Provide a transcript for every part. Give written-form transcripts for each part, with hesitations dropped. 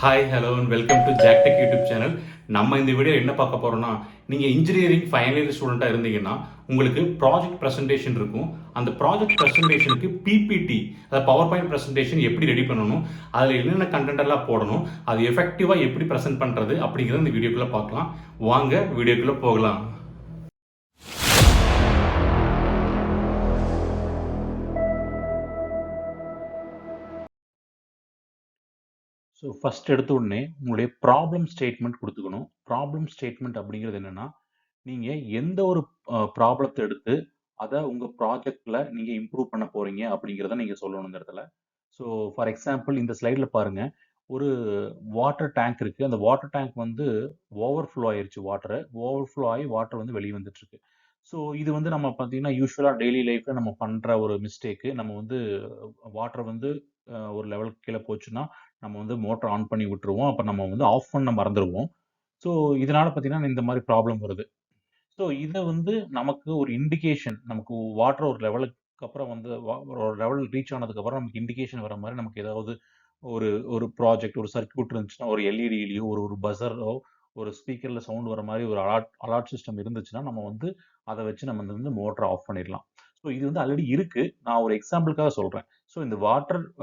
Hi hello and welcome to JAK TECH YouTube channel. நம்ம இந்த video என்ன பார்க்க போகிறோம்னா, நீங்கள் இன்ஜினியரிங் ஃபைனல் இயர் ஸ்டூடெண்ட்டாக இருந்தீங்கன்னா உங்களுக்கு ப்ராஜெக்ட் ப்ரெசன்டேஷன் இருக்கும். அந்த ப்ராஜெக்ட் ப்ரெசன்டேஷனுக்கு பிபிடி, அதாவது பவர் பாயிண்ட் ப்ரெசன்டேஷன் எப்படி ரெடி பண்ணணும், அதில் என்னென்ன கண்டென்ட் எல்லாம் போடணும், அது எஃபெக்டிவாக எப்படி ப்ரெசென்ட் பண்ணுறது அப்படிங்கிறத இந்த வீடியோக்குள்ளே பார்க்கலாம். வாங்க வீடியோக்குள்ளே போகலாம். ஸோ ஃபர்ஸ்ட் எடுத்த உடனே உங்களுடைய ப்ராப்ளம் ஸ்டேட்மெண்ட் கொடுத்துக்கணும். ப்ராப்ளம் ஸ்டேட்மெண்ட் அப்படிங்கிறது என்னன்னா, நீங்கள் எந்த ஒரு ப்ராப்ளத்தை எடுத்து அதை உங்கள் ப்ராஜெக்டில் நீங்கள் இம்ப்ரூவ் பண்ண போறீங்க அப்படிங்கிறத நீங்கள் சொல்லணுங்க இடத்துல. ஸோ ஃபார் எக்ஸாம்பிள் இந்த ஸ்லைடில் பாருங்க, ஒரு வாட்டர் டேங்க் இருக்கு. அந்த வாட்டர் டேங்க் வந்து ஓவர்ஃப்ளோ ஆயிருச்சு. ஓவர்ஃப்ளோ ஆகி வாட்டர் வந்து வெளியே வந்துட்டு இருக்கு. ஸோ இது வந்து நம்ம பார்த்தீங்கன்னா யூஸ்வலாக டெய்லி லைஃப்ல நம்ம பண்ற ஒரு மிஸ்டேக்கு. நம்ம வந்து வாட்டர் வந்து ஒரு லெவலுக்கு கீழே போச்சுன்னா நம்ம வந்து மோட்டர் ஆன் பண்ணி விட்டுருவோம். அப்போ நம்ம வந்து ஆஃப் பண்ண மறந்துடுவோம். ஸோ இதனால பார்த்தீங்கன்னா இந்த மாதிரி ப்ராப்ளம் வருது. ஸோ இதை வந்து நமக்கு ஒரு இண்டிகேஷன், நமக்கு வாட்டர் ஒரு லெவலுக்கு அப்புறம் வந்து ஒரு லெவல் ரீச் ஆனதுக்கு அப்புறம் நமக்கு இண்டிகேஷன் வர மாதிரி நமக்கு ஏதாவது ஒரு ஒரு ப்ராஜெக்ட், ஒரு சர்க்யூட் இருந்துச்சுன்னா, ஒரு எல்இடியிலயோ ஒரு ஒரு பஸரோ ஒரு ஸ்பீக்கர்ல சவுண்ட் வர மாதிரி ஒரு அலார்ட் அலார்ட் சிஸ்டம் இருந்துச்சுன்னா நம்ம வந்து அதை வச்சு நம்ம வந்து மோட்டரை ஆஃப் பண்ணிடலாம். ஸோ இது வந்து ஆல்ரெடி இருக்கு. நான் ஒரு எக்ஸாம்பிளுக்காக சொல்றேன். ஸோ இந்த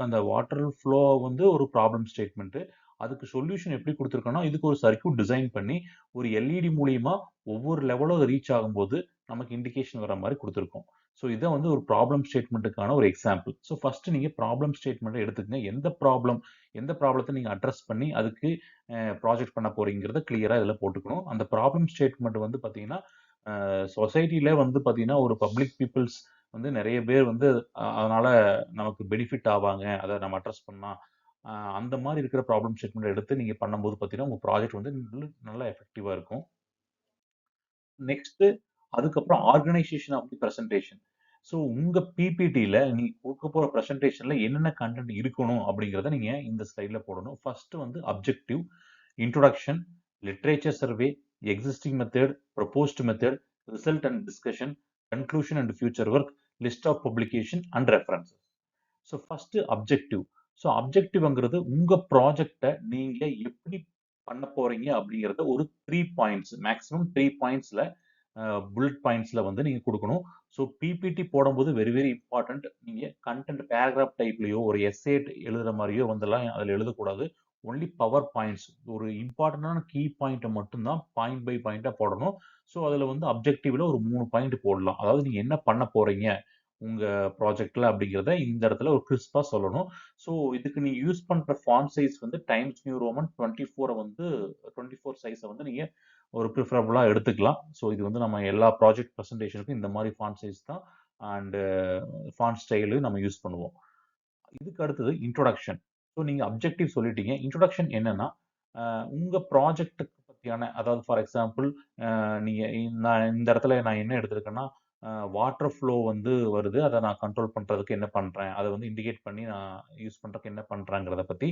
அந்த வாட்டர் ஃப்ளோ வந்து ஒரு ப்ராப்ளம் ஸ்டேட்மெண்ட். அதுக்கு சொல்யூஷன் எப்படி கொடுத்துருக்கோம்னா, இதுக்கு ஒரு சர்க்யூட் டிசைன் பண்ணி ஒரு எல்இடி மூலியமா ஒவ்வொரு லெவலும் ரீச் ஆகும்போது நமக்கு இண்டிகேஷன் வர மாதிரி கொடுத்துருக்கோம். ஸோ இதை வந்து ஒரு ப்ராப்ளம் ஸ்டேட்மெண்ட்டுக்கான ஒரு எக்ஸாம்பிள். ஸோ ஃபர்ஸ்ட் நீங்க ப்ராப்ளம் ஸ்டேட்மெண்ட்டை எடுத்துக்கங்க. எந்த ப்ராப்ளத்தை நீங்க அட்ரஸ் பண்ணி அதுக்கு ப்ராஜெக்ட் பண்ண போறீங்கிறத கிளியரா இதில் போட்டுக்கணும். அந்த ப்ராப்ளம் ஸ்டேட்மெண்ட் வந்து பார்த்தீங்கன்னா, சொசைட்டில வந்து பார்த்தீங்கன்னா ஒரு பப்ளிக் பீப்புள்ஸ் வந்து நிறைய பேர் வந்து அதனால நமக்கு பெனிஃபிட் ஆவாங்க. அதை நம்ம அட்ரஸ் பண்ணா அந்த மாதிரி இருக்கிற ப்ராப்ளம் ஸ்டேட்மெண்ட் எடுத்து நீங்க பண்ணும்போது பார்த்தீங்கன்னா உங்க ப்ராஜெக்ட் வந்து நல்லா எஃபெக்டிவா இருக்கும். நெக்ஸ்ட் அதுக்கப்புறம் organisation of the presentation. So உங்க பிபிடியில் நீங்க கொடுக்க போற பிரசன்டேஷன்ல என்னென்ன கண்டென்ட் இருக்கணும் அப்படிங்கிறத நீங்க இந்த ஸ்லைட்ல போடணும். ஃபர்ஸ்ட் வந்து objective, introduction, literature survey, existing method, proposed method, result and discussion, conclusion and future work, list of publication and references. So first objective. So அப்ஜெக்டிவ்ங்கிறது உங்க ப்ராஜெக்டை நீங்க எப்படி பண்ண போறீங்க அப்படிங்கிறத ஒரு 3 பாயிண்ட்ஸ், மேக்ஸிமம் 3 பாயிண்ட்ஸ்ல புல்லட் பாயிண்ட்ஸ்ல வந்து நீங்க கொடுக்கணும். ஸோ பிபிடி போடும்போது வெரி வெரி இம்பார்ட்டன்ட். நீங்க கண்டென்ட் பேராகிராஃப் டைப்லயோ ஒரு எஸ்ஏ எழுதுற மாதிரியோ வந்துலாம் அதில் எழுதக்கூடாது. ஒன்லி பவர் பாயிண்ட்ஸ், ஒரு இம்பார்ட்டன்டான கீ பாயிண்ட்டை மட்டும்தான் பாயிண்ட் பை பாயிண்டா போடணும். ஸோ அதில் வந்து அப்ஜெக்டிவ்ல ஒரு 3 பாயிண்ட் போடலாம். அதாவது நீங்க என்ன பண்ண போறீங்க உங்க ப்ராஜெக்ட்ல அப்படிங்கிறத இந்த இடத்துல ஒரு கிறிஸ்பா சொல்லணும். ஸோ இதுக்கு நீங்க யூஸ் பண்ற ஃபாண்ட் சைஸ் வந்து டைம்ஸ் நியூ ரோமன் 24 வந்து 24 சைஸை வந்து நீங்க ஒரு ப்ரிஃபரபுளா எடுத்துக்கலாம். ஸோ இது வந்து நம்ம எல்லா ப்ராஜெக்ட் ப்ரெசன்டேஷனுக்கும் இந்த மாதிரி ஃபாண்ட் சைஸ் தான் அண்ட் ஃபாண்ட் ஸ்டைலு நம்ம யூஸ் பண்ணுவோம். இதுக்கு அடுத்தது இன்ட்ரோடக்ஷன். ஸோ நீங்க அப்ஜெக்டிவ் சொல்லிட்டீங்க. இன்ட்ரோடக்ஷன் என்னன்னா, உங்க ப்ராஜெக்ட்டுக்கு பத்தியான, அதாவது ஃபார் எக்ஸாம்பிள் நீங்க நான் இந்த இடத்துல நான் என்ன எடுத்திருக்கேன்னா, வாட்டர் ஃப்ளோ வந்து வருது. அதை நான் கண்ட்ரோல் பண்றதுக்கு என்ன பண்றேன், அதை வந்து இண்டிகேட் பண்ணி நான் யூஸ் பண்றதுக்கு என்ன பண்றேங்கிறத பத்தி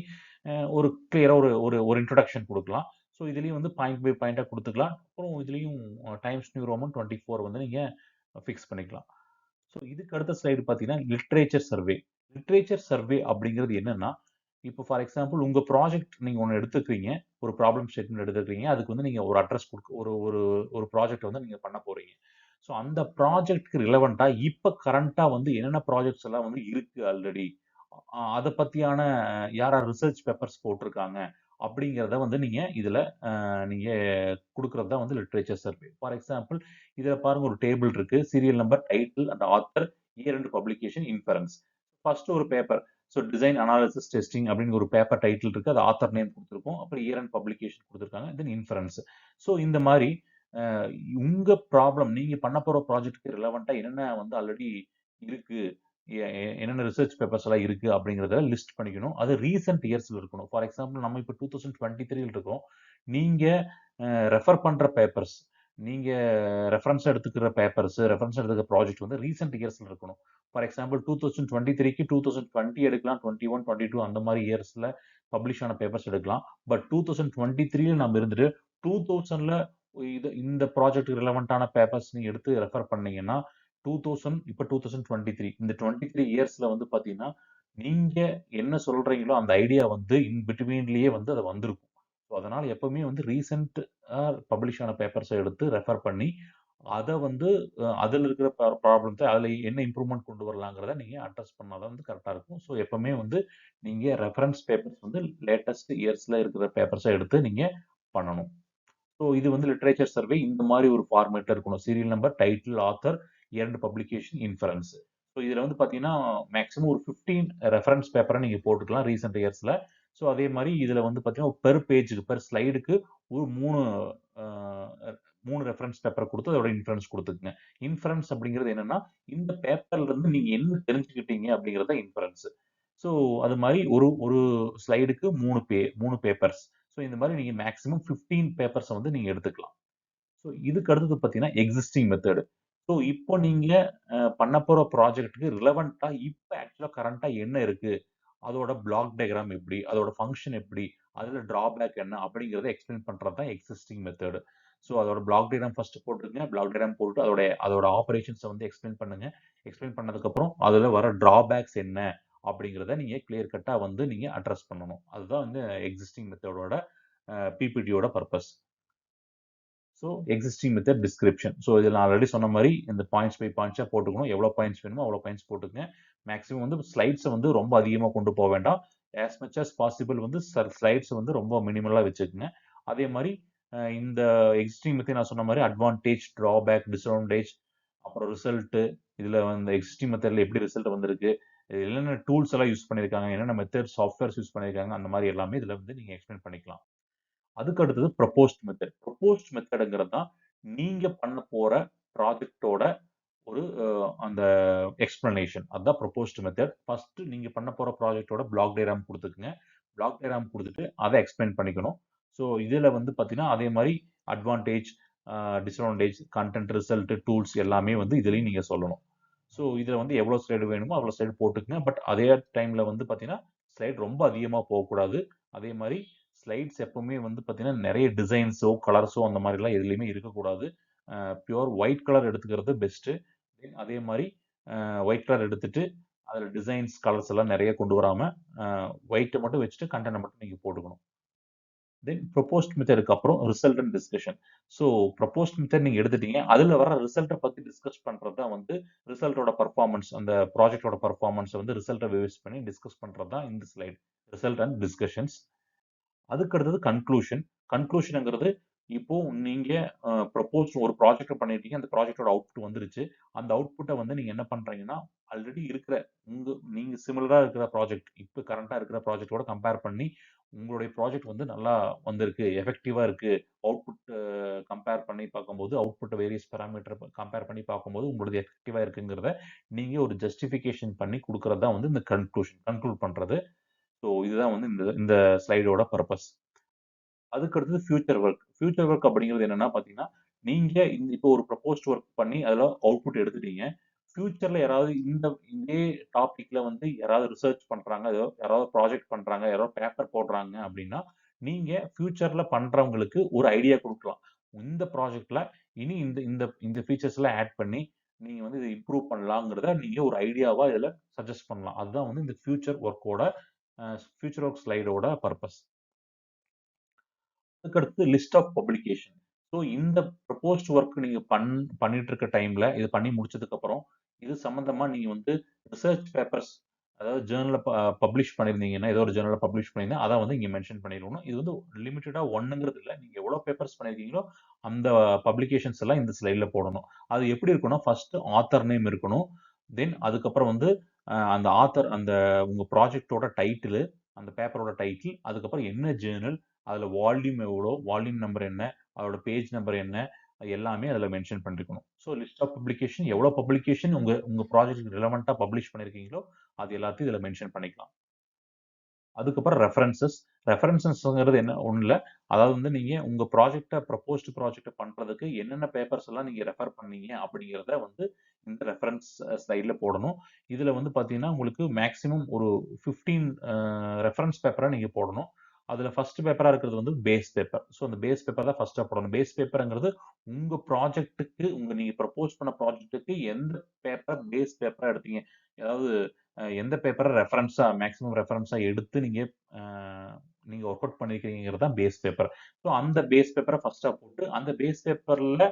ஒரு கிளியரா ஒரு ஒரு ஒரு இன்ட்ரோடக்ஷன் கொடுக்கலாம். ஸோ இதுலயும் வந்து பாயிண்ட் பை பாயிண்டா கொடுத்துக்கலாம். அப்புறம் இதுலயும் டைம்ஸ் நியூ ரோமன் 24 வந்து நீங்க ஃபிக்ஸ் பண்ணிக்கலாம். ஸோ இதுக்கு அடுத்த ஸ்லைடு பார்த்தீங்கன்னா லிட்ரேச்சர் சர்வே. லிட்ரேச்சர் சர்வே அப்படிங்கிறது என்னன்னா, இப்போ ஃபார் எக்ஸாம்பிள் உங்க ப்ராஜெக்ட் நீங்க ஒன்று எடுத்துக்கிறீங்க, ஒரு ப்ராப்ளம் ஸ்டேட்மெண்ட் எடுத்துக்கிறீங்க. அதுக்கு வந்து நீங்க ஒரு அட்ரஸ் கொடுக்க ஒரு ஒரு ஒரு ப்ராஜெக்ட் வந்து நீங்க பண்ண போறீங்க. ஸோ அந்த ப்ராஜெக்ட்க்கு ரிலவெண்டா இப்ப கரண்டா வந்து என்னென்ன ப்ராஜெக்ட்ஸ் எல்லாம் வந்து இருக்கு ஆல்ரெடி, அதை பத்தியான யார் யார் ரிசர்ச் பேப்பர்ஸ் போட்டிருக்காங்க அப்படிங்கிறத வந்து நீங்க இதுல நீங்க கொடுக்கறது தான் வந்து லிட்ரேச்சர் சர்வே. ஃபார் எக்ஸாம்பிள் இதுல பாருங்க, ஒரு டேபிள் இருக்கு. Serial number, title and author, year and publication, inference. First ஒரு paper. So design analysis testing அப்படின்னு ஒரு பேப்பர் டைட்டில் இருக்கு. அது ஆத்தர் நேம் கொடுத்துருக்கோம். அப்புறம் இயர் அண்ட் பப்ளிகேஷன் கொடுத்துருக்காங்க. தென் இன்ஃபரன்ஸ். ஸோ இந்த மாதிரி உங்க ப்ராப்ளம் நீங்க பண்ண போற ப்ராஜெக்ட்க்கு ரிலவெண்டா என்னென்ன வந்து ஆல்ரெடி இருக்கு, என்னென்ன ரிசர்ச் பேப்பர்ஸ் எல்லாம் இருக்கு அப்படிங்கறத லிஸ்ட் பண்ணிக்கணும். அது ரீசெண்ட் இயர்ஸ்ல இருக்கணும். ஃபார் எக்ஸாம்பிள் நம்ம இப்போ 2023 இருக்கோம். நீங்க ரெஃபர் பண்ற பேப்பர்ஸ், நீங்க ரெஃபரன்ஸ் எடுத்துக்கிற பேப்பர்ஸ், ரெஃபரன்ஸ் எடுத்துக்கிற ப்ராஜெக்ட் வந்து ரீசெண்ட் இயர்ஸ்ல இருக்கணும். ஃபார் எக்ஸாம்பிள் 2023க்கு 2020 எடுக்கலாம், 21, 22 அந்த மாதிரி இயர்ஸ்ல பப்ளிஷ் ஆன பேப்பர்ஸ் எடுக்கலாம். பட் 2023ல நம்ம இருந்துட்டு 2000ல இந்த ப்ராஜெக்ட் ரிலவெண்டான பேப்பர்ஸ் நீங்க எடுத்து ரெஃபர் பண்ணீங்கன்னா 2000 இப்போ 2023 இந்த 23 இயர்ஸ்ல வந்து பாத்தீங்கன்னா நீங்க என்ன சொல்றீங்களோ அந்த ஐடியா வந்து இன் பிட்வீன்லயே வந்து அது வந்திருக்கும். ஸோ அதனால எப்பவுமே வந்து ரீசென்ட்டா பப்ளிஷ் ஆன பேப்பர்ஸ எடுத்து ரெஃபர் பண்ணி, அத வந்து அதுல இருக்கிற ப்ராப்ளத்த அதுல என்ன இம்ப்ரூவ்மென்ட் கொண்டு வரலாங்கிறத நீங்க அட்ரஸ் பண்ணா தான் வந்து கரெக்ட்டா இருக்கும். ஸோ எப்பவுமே வந்து நீங்க ரெஃபரன்ஸ் பேப்பர்ஸ் வந்து லேட்டஸ்ட் இயர்ஸ்ல இருக்கிற பேப்பர்ஸ எடுத்து நீங்க பண்ணணும். ஸோ இது வந்து லிட்ரேச்சர் சர்வே இந்த மாதிரி ஒரு ஃபார்மேட்ல இருக்கணும். சீரியல் நம்பர், டைட்டில், ஆத்தர், இயர்டு பப்ளிகேஷன், இன்ஃபரன்ஸ். ஸோ இதுல வந்து பார்த்தீங்கன்னா, மேக்ஸிமம் ஒரு 15 ரெஃபரன்ஸ் பேப்பரை நீங்க போட்டுக்கலாம் ரீசென்ட் இயர்ஸ்ல. ஸோ அதே மாதிரி இதுல வந்து பார்த்தீங்கன்னா, பெர் பேஜுக்கு, பெர் ஸ்லைடுக்கு ஒரு 3 ரெஃபரன்ஸ் பேப்பர் கொடுத்து அதோட இன்ஃபரன்ஸ் கொடுத்துக்குங்க. இன்ஃபரன்ஸ் அப்படிங்கிறது என்னன்னா, இந்த பேப்பர்ல இருந்து நீங்க என்ன தெரிஞ்சுக்கிட்டீங்க அப்படிங்கிறது தான் இன்ஃபரன்ஸ். ஸோ அது மாதிரி ஒரு ஒரு ஸ்லைடுக்கு 3 பேப்பர்ஸ். ஸோ இந்த மாதிரி நீங்க மேக்ஸிமம் 15 பேப்பர்ஸ வந்து நீங்க எடுத்துக்கலாம். ஸோ இதுக்கு அடுத்தது பார்த்தீங்கன்னா, எக்ஸிஸ்டிங் மெத்தட். ஸோ இப்போ நீங்க பண்ண போற ப்ராஜெக்ட்க்கு ரிலவென்ட்டா இப்ப ஆக்சுவலா கரண்ட்டா என்ன இருக்கு? அதோட பிளாக் டயகிராம் எப்படி? அதோட ஃபங்ஷன் எப்படி? அதுல டிராபேக் என்ன? அப்படிங்கிறத எக்ஸ்பிளைன் பண்றது தான் எக்ஸிஸ்டிங் மெத்தட். ஸோ அதோட பிளாக் டயகிராம் ஃபர்ஸ்ட் போட்டுருங்க. பிளாக் டயகிராம் போட்டு அதோட அதோட ஆப்பரேஷன்ஸ வந்து எக்ஸ்பிளைன் பண்ணுங்க. எக்ஸ்பிளைன் பண்ணதுக்கப்புறம் அதுல வர டிராபேக்ஸ் என்ன? அப்படிங்கிறத நீங்க கிளியர் கட்டா வந்து நீங்க அட்ரஸ் பண்ணணும். அதுதான் வந்து எக்ஸிஸ்டிங் மெத்தடோட பிபிடியோட purpose. So existing method description. So இதில் நான் ஆல்ரெடி சொன்ன மாதிரி இந்த பாயிண்ட்ஸ் பை பாயிண்ட்ஸாக போட்டுக்கணும். எவ்வளோ பாயிண்ட்ஸ் வேணுமோ அவ்வளோ பாயிண்ட்ஸ் போட்டுக்கங்க. மேக்ஸிமம் வந்து ஸ்லைட்ஸை வந்து ரொம்ப அதிகமாக கொண்டு போக வேண்டாம். ஆஸ் மச் as பாசிபிள் வந்து ஸ்லைட்ஸ் வந்து ரொம்ப மினிமலாக வச்சுக்கோங்க. அதே மாதிரி இந்த எக்ஸிஸ்டிங் மெத்தட் நான் சொன்ன மாதிரி அட்வான்டேஜ், ட்ராபேக், டிஸ்அட்வான்டேஜ், அப்புறம் ரிசல்ட், இதில் வந்து எக்ஸிஸ்டிங் மெத்தடில் எப்படி ரிசல்ட் வந்திருக்கு, என்னென்ன டூல்ஸ் எல்லாம் யூஸ் பண்ணியிருக்காங்க, என்னென்ன மெத்தட் சாஃப்ட்வேர்ஸ் யூஸ் பண்ணியிருக்காங்க, அந்த மாதிரி எல்லாமே இதில் வந்து நீங்கள் எக்ஸ்பிளைன் பண்ணிக்கலாம். அதுக்கு அடுத்தது ப்ரொபோஸ்ட் மெத்தட். ப்ரொபோஸ்ட் மெத்தட்ங்கிறது தான் நீங்க பண்ண போற ப்ராஜெக்ட்டோட ஒரு அந்த எக்ஸ்பிளனேஷன். அதுதான் ப்ரொபோஸ்ட் மெத்தட். ஃபர்ஸ்ட் நீங்க பண்ண போற ப்ராஜெக்ட்டோட பிளாக் டயகிராம் கொடுத்துக்குங்க. பிளாக் டயகிராம் கொடுத்துட்டு அதை எக்ஸ்பிளைன் பண்ணிக்கணும். ஸோ இதுல வந்து பார்த்தீங்கன்னா அதே மாதிரி advantage, disadvantage, content, result, tools எல்லாமே வந்து இதுலயும் நீங்க சொல்லணும். ஸோ இதுல வந்து எவ்வளவு ஸ்லைடு வேணுமோ அவ்வளவு ஸ்லைடு போட்டுக்கங்க. பட் அதே டைம்ல வந்து பார்த்தீங்கன்னா ஸ்லைடு ரொம்ப அதிகமா போகக்கூடாது. அதே மாதிரி ஸ்லைட்ஸ் எப்பவுமே வந்து பார்த்தீங்கன்னா நிறைய டிசைன்ஸோ, கலர்ஸோ அந்த மாதிரிலாம் எதுலையுமே இருக்கக்கூடாது. பியூர் ஒயிட் கலர் எடுத்துக்கிறது பெஸ்ட்டு. அதே மாதிரி ஒயிட் கலர் எடுத்துட்டு அதில் டிசைன்ஸ், கலர்ஸ் எல்லாம் நிறைய கொண்டு வராம ஒயிட்டை மட்டும் வச்சுட்டு கண்டென்ட் மட்டும் நீங்க போட்டுக்கணும். தென் ப்ரொபோஸ்ட் மெத்தடுக்கு அப்புறம் result and discussion. So proposed method நீங்க எடுத்துட்டீங்க. அதுல வர ரிசல்ட்டை பத்தி டிஸ்கஸ் பண்றது தான் வந்து ரிசல்ட்டோட பர்ஃபார்மன்ஸ், அந்த ப்ராஜெக்டோட பர்ஃபார்மன்ஸை வந்து ரிசல்ட்டை பேஸ் பண்ணி டிஸ்கஸ் பண்றது தான் இந்த ஸ்லைட். Result and discussions. அதுக்கு அடுத்தது கன்க்ளூஷன். கன்க்ளூஷன்ங்கிறது இப்போ நீங்க ப்ரொபோஸ் ஒரு ப்ராஜெக்ட் பண்ணிருக்கீங்க. அந்த ப்ராஜெக்ட்டோட அவுட்புட் வந்துருச்சு. அந்த அவுட்புட்ட வந்து நீங்க என்ன பண்றீங்கன்னா, ஆல்ரெடி இருக்கிற நீங்க சிமிலரா இருக்கிற ப்ராஜெக்ட், இப்ப கரண்ட்டா இருக்கிற ப்ராஜெக்ட்டோட கம்பேர் பண்ணி, உங்களுடைய ப்ராஜெக்ட் வந்து நல்லா வந்திருக்கு, எஃபெக்டிவா இருக்கு. அவுட்புட் கம்பேர் பண்ணி பார்க்கும்போது, அவுட்புட் வேரியஸ் பாராமீட்டர் கம்பேர் பண்ணி பார்க்கும்போது, உங்களுது எஃபெக்டிவா இருக்குங்கிறத நீங்க ஒரு ஜஸ்டிஃபிகேஷன் பண்ணி குடுக்குறது தான் வந்து இந்த கன்க்ளூஷன். கன்க்ளூட் பண்றது. ஸோ இதுதான் வந்து இந்த இந்த ஸ்லைடோட பர்ப்பஸ். அதுக்கு அடுத்தது ஃபியூச்சர் ஒர்க். ஃபியூச்சர் ஒர்க் அப்படிங்கிறது என்னன்னா பார்த்தீங்கன்னா, நீங்க இப்போ ஒரு ப்ரொபோஸ்ட் ஒர்க் பண்ணி அதில அவுட்புட் எடுத்துட்டீங்க. ஃபியூச்சர்ல யாராவது இதே டாபிக்ல வந்து யாராவது ரிசர்ச் பண்றாங்க, யாராவது ப்ராஜெக்ட் பண்றாங்க, யாராவது பேப்பர் போடுறாங்க அப்படின்னா, நீங்க ஃபியூச்சர்ல பண்றவங்களுக்கு ஒரு ஐடியா குடுக்கலாம். இந்த ப்ராஜெக்ட்ல இனி இந்த இந்த இந்த ஃபீச்சர்ஸ்லாம் ஆட் பண்ணி, நீங்க வந்து இத இம்ப்ரூவ் பண்ணலாங்கிறத நீங்க ஒரு ஐடியாவா இதில சஜெஸ்ட் பண்ணலாம். அதுதான் வந்து இந்த ஃபியூச்சர் ஒர்க் ஸ்லைடோட பர்ப்பஸ். அதுக்கடுத்து லிஸ்ட் ஆஃப் பப்ளிகேஷன். ஸோ இந்த ப்ரொபோஸ்ட் ஒர்க் நீங்க பண்ணிட்டு இருக்க டைம்ல, இது பண்ணி முடிச்சதுக்கு அப்புறம், இது சம்மந்தமா நீங்க வந்து ரிசர்ச் பேப்பர்ஸ், அதாவது ஜர்னல்ல பப்ளிஷ் பண்ணியிருந்தீங்கன்னா, ஏதோ ஒரு ஜர்னல்ல பப்ளிஷ் பண்ணியிருந்தா, அத வந்து இங்க மென்ஷன் பண்ணிருக்கணும். இது வந்து லிமிட்டடா 1ங்கிறது இல்ல. நீங்க எவ்வளோ பேப்பர்ஸ் பண்ணியிருக்கீங்களோ, அந்த பப்ளிகேஷன்ஸ் எல்லாம் இந்த ஸ்லைட்ல போடணும். அது எப்படி இருக்கும்னா, ஃபர்ஸ்ட் ஆத்தர் நேம் இருக்கணும். தென் அதுக்கப்புறம் வந்து அந்த ஆத்தர் அந்த உங்க ப்ராஜெக்ட்டோட டைட்டிலு, அந்த பேப்பரோட டைட்டில், அதுக்கப்புறம் என்ன ஜர்னல், அதுல வால்யூம் எவ்வளோ, வால்யூம் நம்பர் என்ன, அதோட பேஜ் நம்பர் என்ன, அது எல்லாமே அதுல மென்ஷன் பண்ணிருக்கணும். ஸோ லிஸ்ட் ஆஃப் பப்ளிகேஷன், எவ்வளோ பப்ளிகேஷன் உங்க உங்க ப்ராஜெக்ட்க்கு ரிலவென்ட்டா பப்ளிஷ் பண்ணியிருக்கீங்களோ, அது எல்லாத்தையும் இதுல மென்ஷன் பண்ணிக்கலாம். அதுக்கப்புறம் ரெஃபரன்சஸ். ரெஃபரன்சஸ்ங்கிறது என்ன ஒண்ணும் இல்ல. அதாவது வந்து நீங்க உங்க ப்ராஜெக்ட்ட பண்றதுக்கு என்னென்ன பேப்பர்ஸ் எல்லாம் நீங்க ரெஃபர் பண்ணீங்க அப்படிங்கிறத வந்து இந்த ரெஃபரன்ஸ் ஸ்லைட்ல போடணும். இதுல வந்து பார்த்தீங்கன்னா, உங்களுக்கு மேக்ஸிமம் ஒரு 15 ரெஃபரன்ஸ் பேப்பரா நீங்க போடணும். அதில் ஃபர்ஸ்ட் பேப்பராக இருக்கிறது வந்து பேஸ் பேப்பர். ஸோ அந்த பேஸ் பேப்பர் தான் ஃபர்ஸ்ட்டாக போடணும். பேஸ் பேப்பருங்கிறது உங்கள் ப்ராஜெக்ட்டுக்கு நீங்கள் ப்ரப்போஸ் பண்ண ப்ராஜெக்ட்டுக்கு எந்த பேப்பர் பேஸ் பேப்பராக எடுத்தீங்க, அதாவது எந்த பேப்பரை ரெஃபரன்ஸாக மேக்ஸிமம் ரெஃபரன்ஸாக எடுத்து நீங்கள் ஒர்க் அவுட் பண்ணியிருக்கீங்கிறது தான் பேஸ் பேப்பர். ஸோ அந்த பேஸ் பேப்பரை ஃபர்ஸ்ட்டாக போட்டு அந்த பேஸ் பேப்பரில்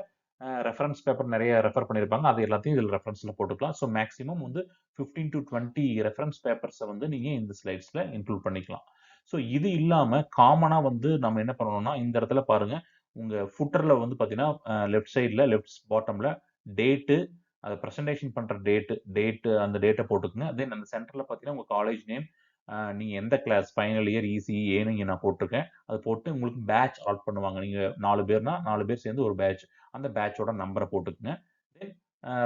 ரெஃபரன்ஸ் பேப்பர் நிறைய ரெஃபர் பண்ணியிருப்பாங்க, அது எல்லாத்தையும் இதில் ரெஃபரன்ஸில் போட்டுக்கலாம். ஸோ மேக்ஸிமம் வந்து 15 to 20 ரெஃபரன்ஸ் பேப்பர்ஸை வந்து நீங்கள் இந்த ஸ்லைட்ஸில் இன்க்ளூட் பண்ணிக்கலாம். ஸோ இது இல்லாமல் காமனாக வந்து நம்ம என்ன பண்ணணும்னா, இந்த இடத்துல பாருங்க, உங்கள் ஃபுட்டரில் வந்து பார்த்தீங்கன்னா லெஃப்ட் சைடில் லெஃப்ட் பாட்டமில் டேட்டு, அதை ப்ரெசன்டேஷன் பண்ணுற டேட்டு அந்த டேட்டை போட்டுக்குங்க. தென் அந்த சென்டரில் பார்த்தீங்கன்னா உங்கள் காலேஜ் நேம், நீங்கள் எந்த கிளாஸ், ஃபைனல் இயர், இசிஇ, ஏன்னு நான் போட்டிருக்கேன். அது போட்டு உங்களுக்கு பேட்ச் ஆட் பண்ணுவாங்க. நீங்கள் 4 பேர்னா 4 பேர் சேர்ந்து ஒரு பேட்ச், அந்த பேட்சோட நம்பரை போட்டுக்குங்க. தென்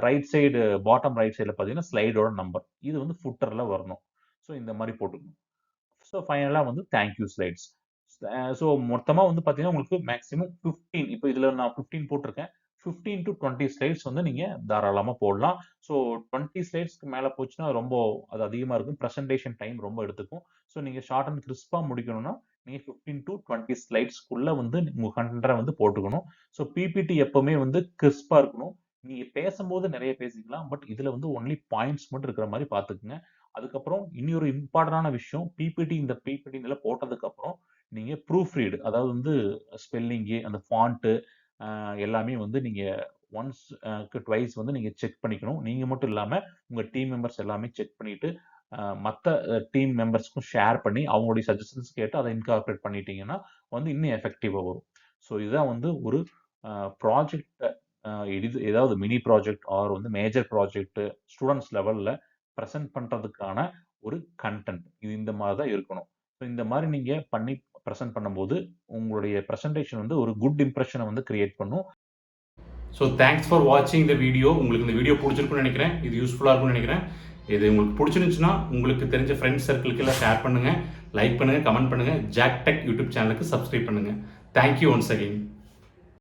ரைட் சைடு பாட்டம் ரைட் சைடில் பார்த்தீங்கன்னா ஸ்லைடோட நம்பர், இது வந்து ஃபுட்டரில் வரணும். ஸோ இந்த மாதிரி போட்டுக்கணும். ஸோ ஃபைனலாக வந்து தேங்க்யூ ஸ்லைட்ஸ். ஸோ மொத்தமாக வந்து பார்த்தீங்கன்னா உங்களுக்கு மேக்ஸிமம் 15, இப்போ இதில் நான் 15 போட்டிருக்கேன். 15 to 20 ஸ்லைட்ஸ் வந்து நீங்கள் தாராளமாக போடலாம். ஸோ 20 ஸ்லைட்ஸ்க்கு மேலே போச்சுன்னா ரொம்ப அது அதிகமாக இருக்கும், ப்ரெசன்டேஷன் டைம் ரொம்ப எடுத்துக்கும். ஸோ நீங்கள் ஷார்ட் அண்ட் கிறிஸ்பாக முடிக்கணும்னா நீங்கள் 15 to 20 ஸ்லைட்ஸ்க்குள்ளே வந்து உங்கள் கண்டென்ட்டை வந்து போட்டுக்கணும். ஸோ பிபிடி எப்பவுமே வந்து கிறிஸ்பாக இருக்கணும். நீங்கள் பேசும்போது நிறைய பேசிக்கலாம், பட் இதில் வந்து ஒன்லி பாயிண்ட்ஸ் மட்டும் இருக்கிற மாதிரி பார்த்துக்குங்க. அதுக்கப்புறம் இன்னொரு இம்பார்ட்டன்டான விஷயம், இந்த பிபிடி போட்டதுக்கு அப்புறம் நீங்க ப்ரூஃப் ரீட், அதாவது வந்து ஸ்பெல்லிங்கு, அந்த ஃபாண்ட்டு எல்லாமே வந்து நீங்க ஒன்ஸ் ட்வைஸ் வந்து நீங்க செக் பண்ணிக்கணும். நீங்க மட்டும் இல்லாம உங்க டீம் மெம்பர்ஸ் எல்லாமே செக் பண்ணிட்டு மற்ற டீம் மெம்பர்ஸ்க்கும் ஷேர் பண்ணி அவங்களுடைய சஜஷன்ஸ் கேட்டு அதை இன்கார்பரேட் பண்ணிட்டீங்கன்னா வந்து இன்னும் எஃபெக்டிவாக வரும். ஸோ இதுதான் வந்து ஒரு ப்ராஜெக்ட், ஏதாவது மினி ப்ராஜெக்ட் ஆர் வந்து மேஜர் ப்ராஜெக்ட் ஸ்டூடெண்ட்ஸ் லெவலில் ப்ரெசென்ட் பண்ணுறதுக்கான ஒரு கண்டென்ட் இது இந்த மாதிரி தான் இருக்கணும். ஸோ இந்த மாதிரி நீங்கள் பண்ணி ப்ரெசென்ட் பண்ணும்போது உங்களுடைய ப்ரெசன்டேஷன் வந்து ஒரு குட் இம்ப்ரெஷனை வந்து கிரியேட் பண்ணும். ஸோ தேங்க்ஸ் ஃபார் வாட்சிங் இந்த வீடியோ. உங்களுக்கு இந்த வீடியோ பிடிச்சிருக்குன்னு நினைக்கிறேன், இது யூஸ்ஃபுல்லாக இருக்கும்னு நினைக்கிறேன். இது உங்களுக்கு பிடிச்சிருந்துச்சுன்னா உங்களுக்கு தெரிஞ்ச ஃப்ரெண்ட்ஸ் சர்க்கிளுக்கு எல்லாம் ஷேர் பண்ணுங்கள், லைக் பண்ணுங்கள், கமெண்ட் பண்ணுங்கள். ஜாக் டெக் யூடியூப் சேனலுக்கு சப்ஸ்கிரைப் பண்ணுங்கள். Thank you once again.